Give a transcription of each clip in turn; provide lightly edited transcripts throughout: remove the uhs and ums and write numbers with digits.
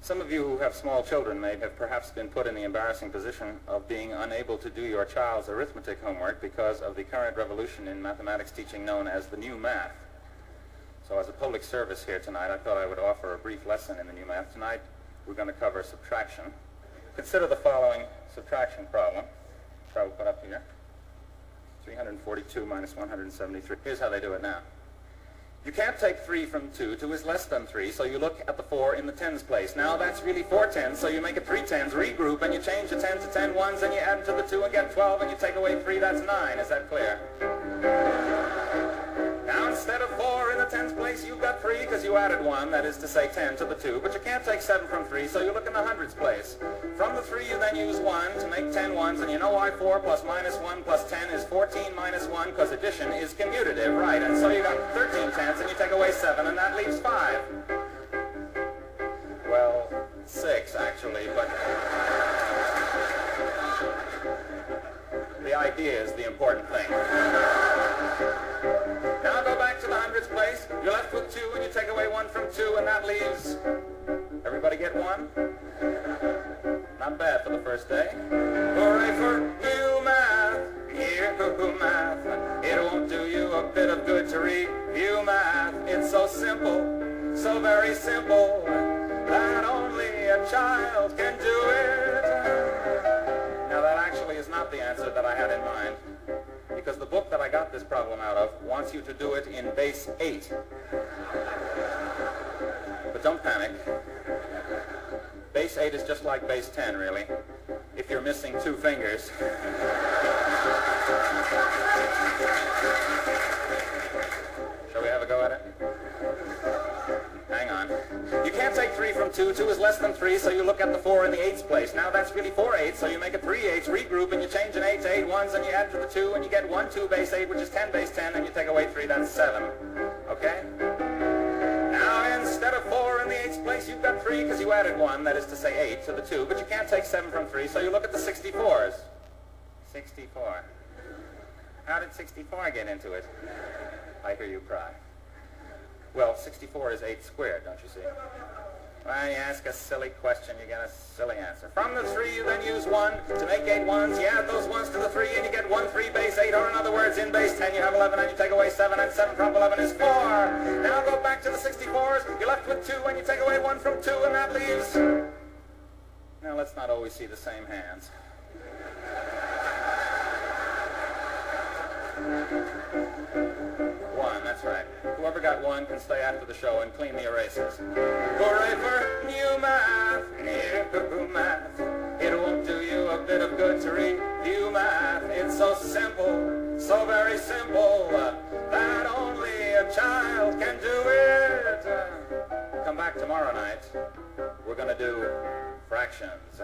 Some of you who have small children may have perhaps been put in the embarrassing position of being unable to do your child's arithmetic homework because of the current revolution in mathematics teaching known as the new math. So as a public service here tonight, I thought I would offer a brief lesson in the new math. Tonight we're going to cover subtraction. Consider the following subtraction problem, which I will put up here. 342 minus 173. Here's how they do it now. You can't take 3 from 2. 2 is less than 3, so you look at the 4 in the tens place. Now that's really 4 tens, so you make it 3 tens, regroup, and you change the 10 to 10 ones, and you add them to the 2 and get 12, and you take away 3, that's 9. Is that clear? Now instead of 4 in the tens place, you've got 3 because you added 1, that is to say 10 to the 2, but you can't take 7 from 3, so you look in the hundreds place. From the 3 you then use 1 to make 10 ones, and you know why 4 plus minus 1 plus 10 is 14 minus 1, because addition is commutative, right? And so you got 13 tenths, and you take away 7, and that leaves 5. Well, 6 actually, but the idea is the important thing. Now go back to the hundreds place. You're left with 2, and you take away 1 from 2, and that leaves... Everybody get 1? Not bad for the first day. Hooray for new math! Here, cuckoo math. It won't do you a bit of good to review math. It's so simple, so very simple, that only a child can do it. Now that actually is not the answer that I had in mind, because the book that I got this problem out of wants you to do it in base 8. But don't panic. Base 8 is just like base 10, really, if you're missing 2 fingers. Shall we have a go at it? Hang on. You can't take 3 from 2. 2 is less than 3, so you look at the 4 in the 8's place. Now that's really 4 8s, so you make it 3 8s, regroup, and you change an 8 to 8 ones, and you add to the 2, and you get 1 2 base 8, which is 10 base 10, and you take away 3, that's 7. Okay? Now instead of 4 in the 8's place, you've got 3 because you added 1, that is to say 8, to the 2, but you can't take 7 from 3, so you look at the 64s. 64. How did 64 get into it? I hear you cry. Well, 64 is 8 squared, don't you see? When you ask a silly question, you get a silly answer. From the 3, you then use 1 to make 8 ones. You add those ones to the 3, and you get 1 3 base 8, or in other words, in base 10, you have 11, and you take away 7, and 7 from 11 is 4. Now go back to the 64s. You're left with 2, and you take away 1 from 2, and that leaves... Now, let's not always see the same hands. 1, that's right. Whoever got 1 can stay after the show and clean the erasers. Hooray for new math! Here, cuckoo math. It won't do you a bit of good to review math. It's so simple, so very simple, that only a child can do it. Come back tomorrow night. We're going to do fractions.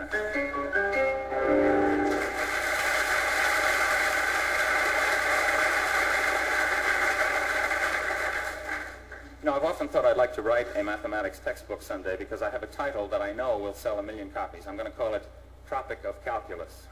You know, I've often thought I'd like to write a mathematics textbook someday because I have a title that I know will sell 1 million copies. I'm going to call it Tropic of Calculus.